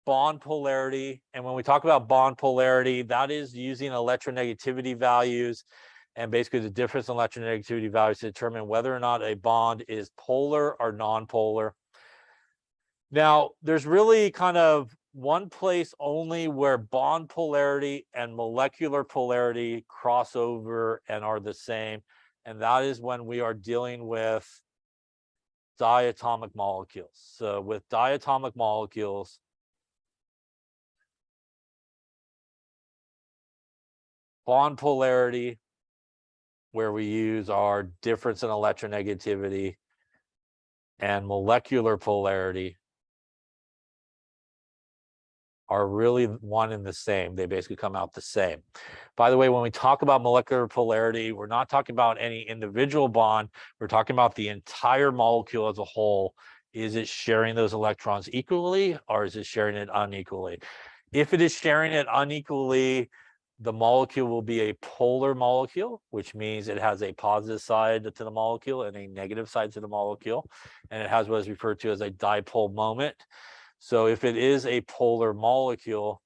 bond polarity, and when we talk about bond polarity, that is using electronegativity values and basically the difference in electronegativity values to determine whether or not a bond is polar or non-polar. Now, there's really kind of one place only where bond polarity and molecular polarity cross over and are the same, and that is when we are dealing with diatomic molecules. So with diatomic molecules, bond polarity, where we use our difference in electronegativity, and molecular polarity are really one and the same. They basically come out the same. By the way, when we talk about molecular polarity, we're not talking about any individual bond. We're talking about the entire molecule as a whole. Is it sharing those electrons equally, or is it sharing it unequally? If it is sharing it unequally, the molecule will be a polar molecule, which means it has a positive side to the molecule and a negative side to the molecule. And it has what is referred to as a dipole moment. So if it is a polar molecule,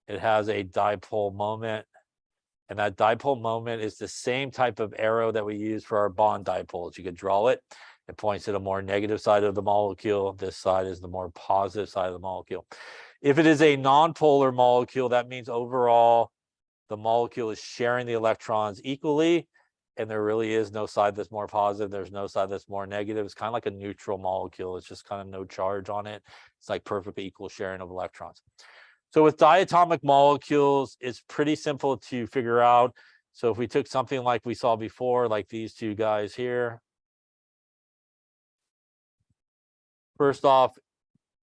it has a dipole moment. And that dipole moment is the same type of arrow that we use for our bond dipoles. You could draw it. It points to the more negative side of the molecule. This side is the more positive side of the molecule. If it is a nonpolar molecule, that means overall the molecule is sharing the electrons equally, and there really is no side that's more positive. There's no side that's more negative. It's kind of like a neutral molecule. It's just kind of no charge on it. It's like perfectly equal sharing of electrons. So with diatomic molecules, it's pretty simple to figure out. So if we took something like we saw before, like these two guys here. First off,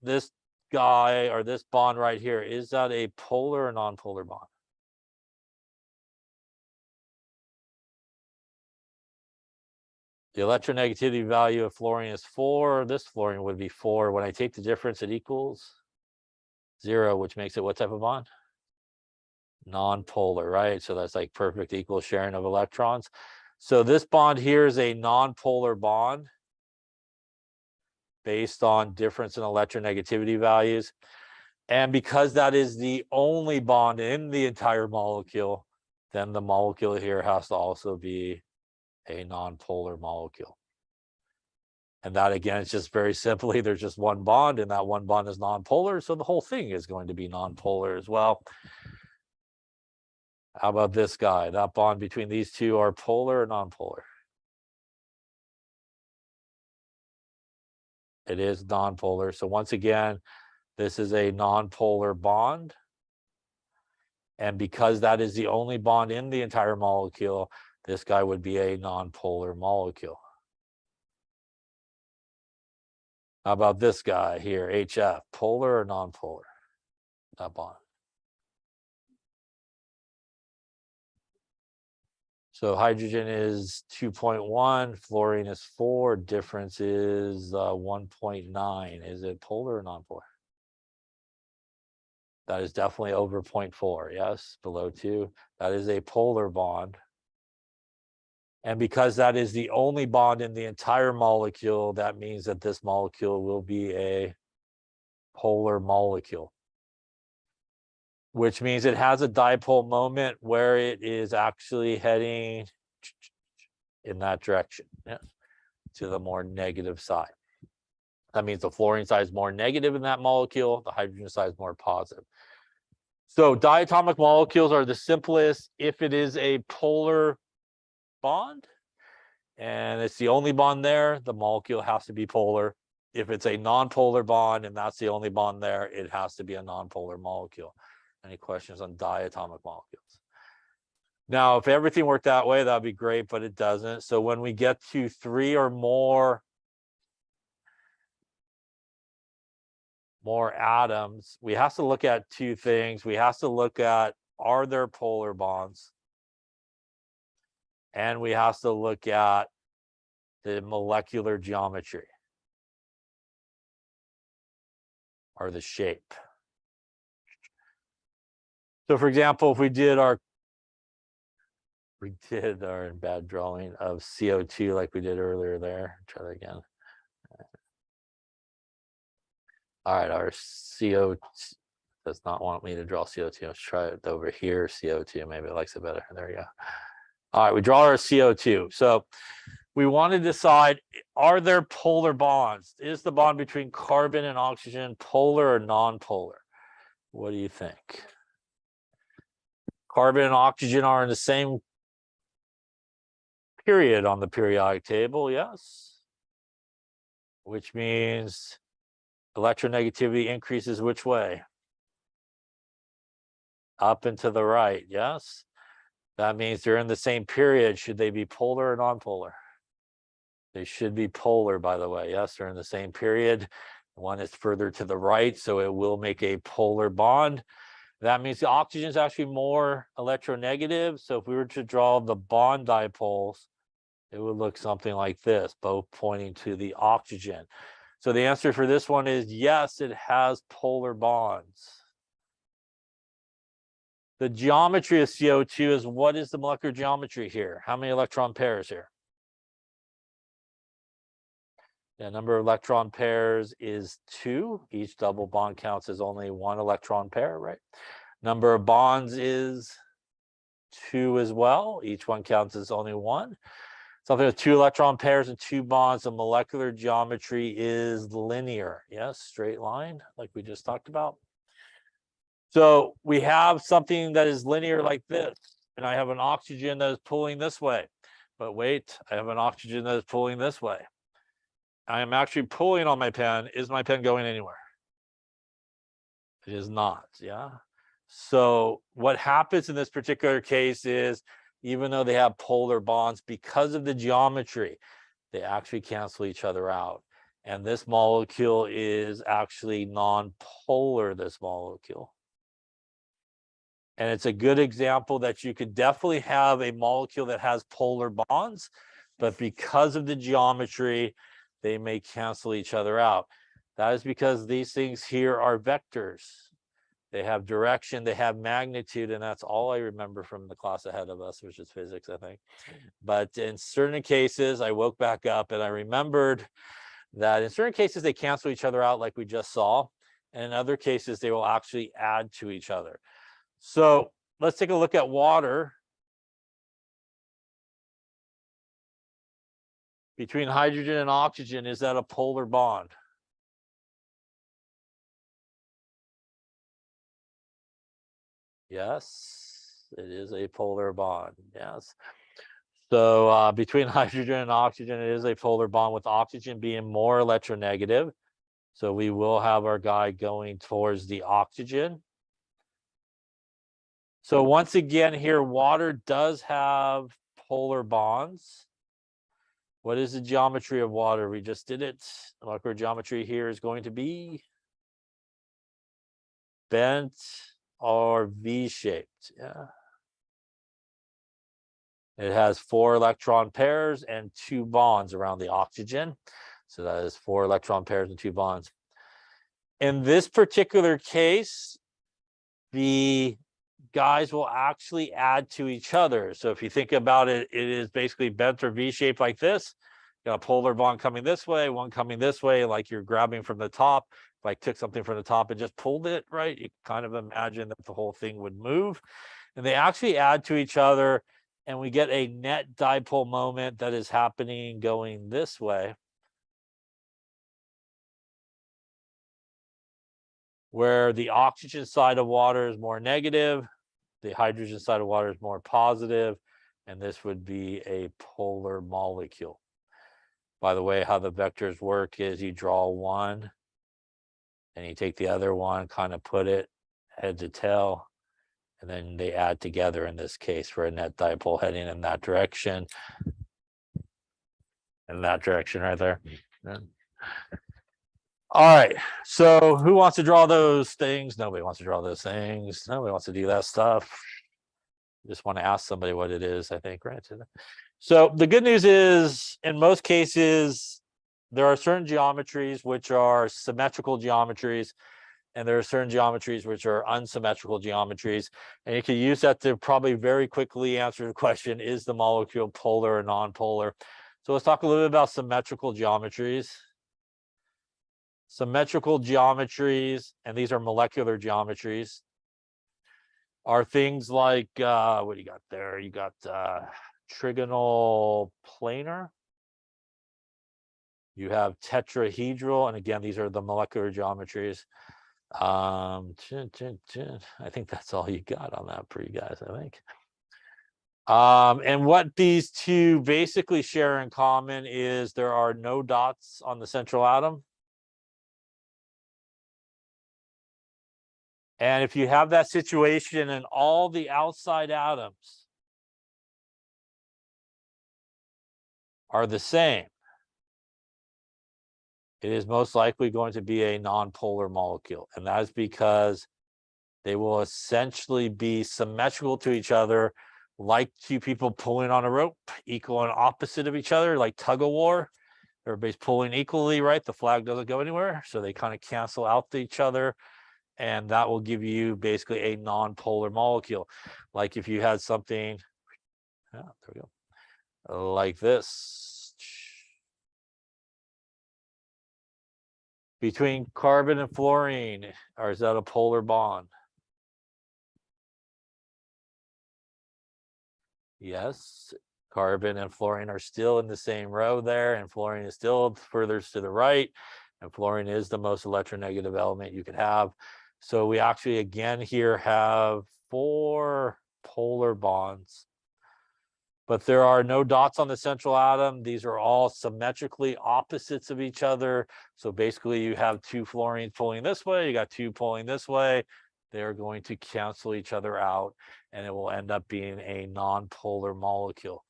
this guy or this bond right here, is that a polar or non-polar bond? The electronegativity value of fluorine is 4. This fluorine would be 4. When I take the difference, it equals 0, which makes it what type of bond? Non-polar, right? So that's like perfect equal sharing of electrons. So this bond here is a non-polar bond based on difference in electronegativity values. And because that is the only bond in the entire molecule, then the molecule here has to also be a non-polar molecule. And that, again, it's just very simply, there's just one bond, and that one bond is non-polar, so the whole thing is going to be non-polar as well. How about this guy? That bond between these two are polar or non-polar? It is non-polar. So once again, this is a non-polar bond. And because that is the only bond in the entire molecule, this guy would be a non-polar molecule. How about this guy here, HF, polar or non-polar? That bond. So hydrogen is 2.1, fluorine is 4, difference is 1.9. Is it polar or non-polar? That is definitely over 0.4, yes, below 2. That is a polar bond. And because that is the only bond in the entire molecule, that means that this molecule will be a polar molecule, which means it has a dipole moment where it is actually heading in that direction, yeah, to the more negative side. That means the fluorine side is more negative in that molecule, the hydrogen side is more positive. So diatomic molecules are the simplest if it is a polar bond and it's the only bond there, the molecule has to be polar. If it's a non-polar bond and that's the only bond there, it has to be a non-polar molecule. Any questions on diatomic molecules? Now, if everything worked that way, that'd be great, but it doesn't. So when we get to 3 or more atoms, we have to look at 2 things. We have to look at, are there polar bonds? And we have to look at the molecular geometry or the shape. So for example, if we did our bad drawing of CO2 like we did earlier there, try that again. All right, our CO2 does not want me to draw CO2. Let's try it over here, CO2, maybe it likes it better. There we go. All right, we draw our CO2. So we want to decide, are there polar bonds? Is the bond between carbon and oxygen polar or non-polar? What do you think? Carbon and oxygen are in the same period on the periodic table, yes. Which means electronegativity increases which way? Up and to the right, yes. That means they're in the same period. Should they be polar or non-polar? They should be polar, by the way. Yes, they're in the same period. One is further to the right, so it will make a polar bond. That means the oxygen is actually more electronegative. So if we were to draw the bond dipoles, it would look something like this, both pointing to the oxygen. So the answer for this one is yes, it has polar bonds. The geometry of CO2 is, what is the molecular geometry here? How many electron pairs here? The number of electron pairs is 2. Each double bond counts as only 1 electron pair, right? Number of bonds is 2 as well. Each one counts as only 1. Something with 2 electron pairs and 2 bonds, the molecular geometry is linear. Yes, straight line, like we just talked about. So we have something that is linear like this, and I have an oxygen that is pulling this way. But wait, I have an oxygen that is pulling this way. I am actually pulling on my pen. Is my pen going anywhere? It is not, yeah? So what happens in this particular case is, even though they have polar bonds, because of the geometry, they actually cancel each other out. And this molecule is actually non-polar, this molecule. And it's a good example that you could definitely have a molecule that has polar bonds, but because of the geometry, they may cancel each other out. That is because these things here are vectors. They have direction, they have magnitude, and that's all I remember from the class ahead of us, which is physics, I think. But in certain cases, I woke back up and I remembered that in certain cases, they cancel each other out like we just saw. And in other cases, they will actually add to each other. So let's take a look at water. Between hydrogen and oxygen, is that a polar bond? Yes, it is a polar bond, yes. So between hydrogen and oxygen, it is a polar bond, with oxygen being more electronegative. So we will have our guy going towards the oxygen. So once again here, water does have polar bonds. What is the geometry of water? We just did it. The molecular geometry here is going to be bent or V-shaped. Yeah. It has 4 electron pairs and 2 bonds around the oxygen. So that is 4 electron pairs and 2 bonds. In this particular case, the guys will actually add to each other. So if you think about it, it is basically bent or V-shaped like this. You got a polar bond coming this way, one coming this way, like you're grabbing from the top. If I took something from the top and just pulled it, right, you kind of imagine that the whole thing would move. And they actually add to each other, and we get a net dipole moment that is happening going this way, where the oxygen side of water is more negative, the hydrogen side of water is more positive, and this would be a polar molecule. By the way, how the vectors work is you draw one, and you take the other one, kind of put it head to tail, and then they add together in this case for a net dipole heading in that direction. In that direction right there. Yeah. All right, so who wants to draw those things? Nobody wants to draw those things. Nobody wants to do that stuff. Just want to ask somebody what it is, I think, right? So the good news is, in most cases, there are certain geometries which are symmetrical geometries, and there are certain geometries which are unsymmetrical geometries. And you can use that to probably very quickly answer the question, is the molecule polar or non-polar? So let's talk a little bit about symmetrical geometries. Symmetrical geometries, and these are molecular geometries, are things like, what do you got there? You got trigonal planar. You have tetrahedral, and again, these are the molecular geometries. I think that's all you got on that for you guys, I think. And what these two basically share in common is there are no dots on the central atom. And if you have that situation and all the outside atoms are the same, it is most likely going to be a non-polar molecule. And that is because they will essentially be symmetrical to each other, like two people pulling on a rope, equal and opposite of each other, like tug of war. Everybody's pulling equally, right? The flag doesn't go anywhere. So they kind of cancel out each other. And that will give you basically a non-polar molecule. Like if you had something, there we go, like this. Between carbon and fluorine, or is that a polar bond? Yes, carbon and fluorine are still in the same row there, and fluorine is still further to the right, and fluorine is the most electronegative element you could have. So we actually, again, here have 4 polar bonds, but there are no dots on the central atom. These are all symmetrically opposites of each other. So basically you have 2 fluorines pulling this way, you got 2 pulling this way. They're going to cancel each other out, and it will end up being a non-polar molecule.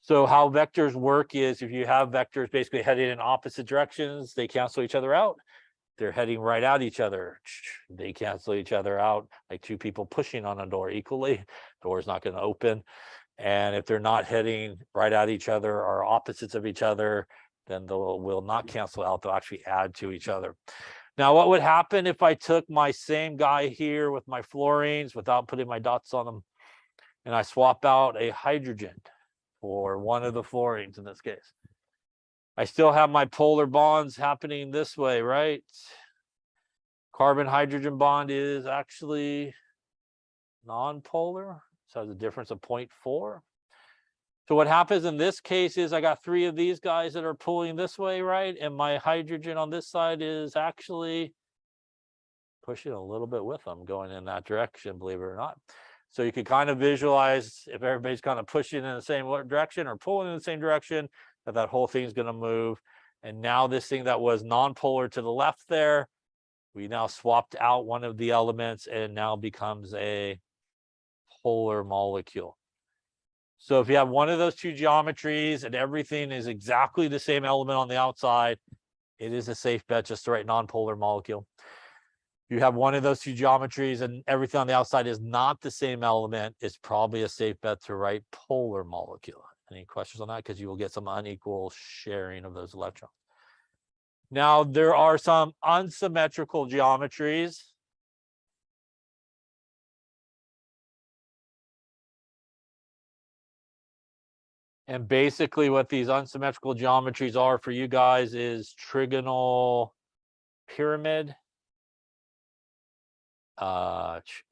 So how vectors work is if you have vectors basically heading in opposite directions, they cancel each other out. They're heading right at each other, they cancel each other out, like 2 people pushing on a door equally. Door is not going to open. And if they're not heading right at each other or opposites of each other, then they will not cancel out. They'll actually add to each other. Now, what would happen if I took my same guy here with my fluorines without putting my dots on them, and I swap out a hydrogen for one of the fluorines in this case? I still have my polar bonds happening this way, right? Carbon-hydrogen bond is actually non-polar, so it has a difference of 0.4. So what happens in this case is I got 3 of these guys that are pulling this way, right? And my hydrogen on this side is actually pushing a little bit with them, going in that direction, believe it or not. So you can kind of visualize if everybody's kind of pushing in the same direction or pulling in the same direction, that whole thing's going to move. And now this thing that was non-polar to the left there, we now swapped out one of the elements, and it now becomes a polar molecule. So if you have one of those 2 geometries and everything is exactly the same element on the outside, it is a safe bet just to write non-polar molecule. If you have one of those two geometries and everything on the outside is not the same element, it's probably a safe bet to write polar molecule. Any questions on that? Because you will get some unequal sharing of those electrons. Now, there are some unsymmetrical geometries. And basically what these unsymmetrical geometries are for you guys is trigonal pyramid,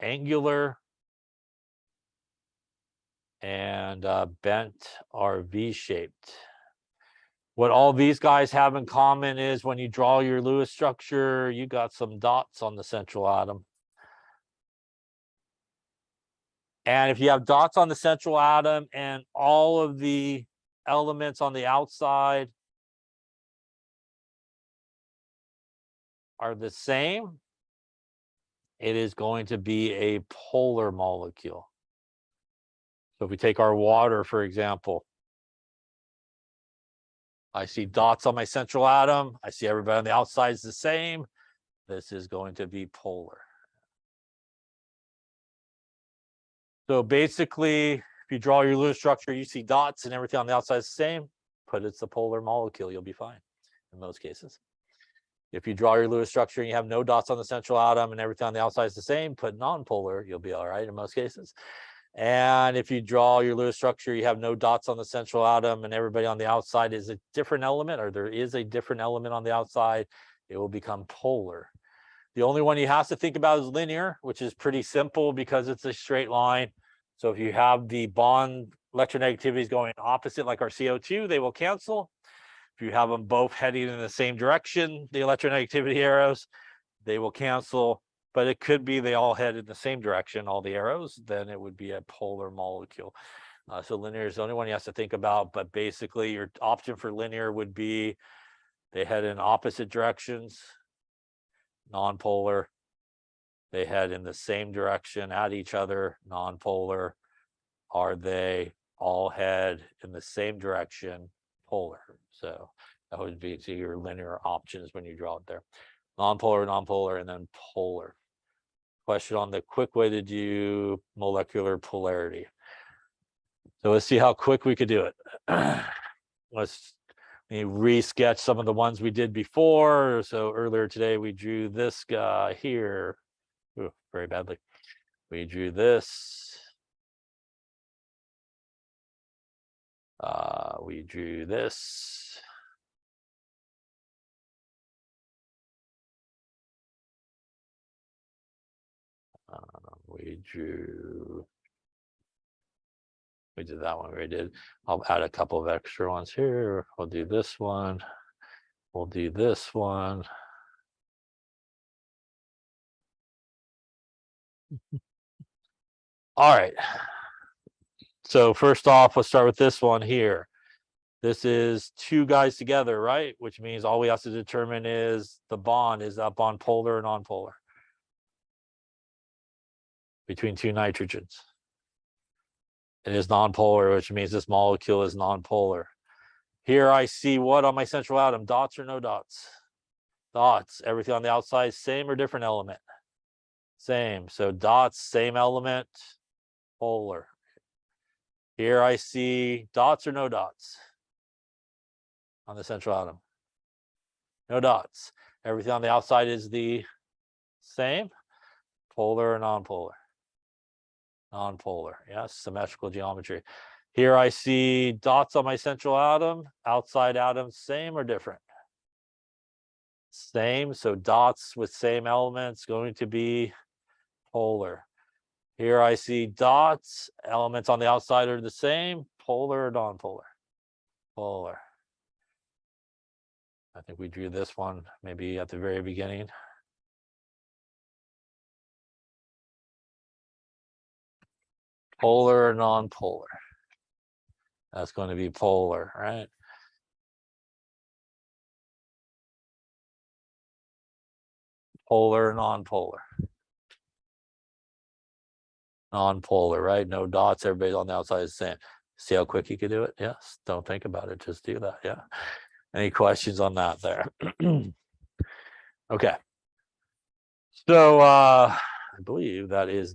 angular, and bent or V-shaped. What all these guys have in common is when you draw your Lewis structure, you got some dots on the central atom. And if you have dots on the central atom and all of the elements on the outside are the same, it is going to be a polar molecule. So if we take our water, for example, I see dots on my central atom. I see everybody on the outside is the same. This is going to be polar. So basically, if you draw your Lewis structure, you see dots and everything on the outside is the same, but it's a polar molecule. You'll be fine in most cases. If you draw your Lewis structure and you have no dots on the central atom and everything on the outside is the same, put non-polar, you'll be all right in most cases. And if you draw your Lewis structure, you have no dots on the central atom and everybody on the outside is a different element, or there is a different element on the outside, it will become polar. The only one you have to think about is linear, which is pretty simple because it's a straight line. So if you have the bond electronegativities going opposite, like our CO2, they will cancel. If you have them both heading in the same direction, the electronegativity arrows, they will cancel. But it could be they all head in the same direction, all the arrows, then it would be a polar molecule. So linear is the only one you have to think about, but basically your option for linear would be they head in opposite directions, non-polar. They head in the same direction at each other, non-polar. Are they all head in the same direction, polar? So that would be your linear options when you draw it there. Non-polar, non-polar, and then polar. Question on the quick way to do molecular polarity. So let's see how quick we could do it. Let's re-sketch some of the ones we did before. So earlier today, we drew this guy here. Ooh, very badly. We drew this. We drew this. We did that one. We did. I'll add a couple of extra ones here. We'll do this one. We'll do this one. All right. So first off, let's start with this one here. This is two guys together, right? Which means all we have to determine is the bond. Is that bond polar or non-polar? Between two nitrogens. It is non-polar, which means this molecule is non-polar. Here I see what on my central atom? Dots or no dots? Dots. Everything on the outside, same or different element? Same. So dots, same element, polar. Here I see dots or no dots on the central atom? No dots. Everything on the outside is the same, polar or non-polar? Non-polar. Yes, symmetrical geometry. Here I see dots on my central atom, outside atom, same or different? Same. So dots with same elements going to be polar. Here I see dots, elements on the outside are the same, polar or non-polar? Polar. I think we drew this one maybe at the very beginning. Polar or non-polar? That's going to be polar, right? Polar or non-polar? Non-polar, right? No dots, everybody's on the outside is the same. See how quick you could do it? Yes, don't think about it, just do that, yeah. Any questions on that there? Okay. So I believe that is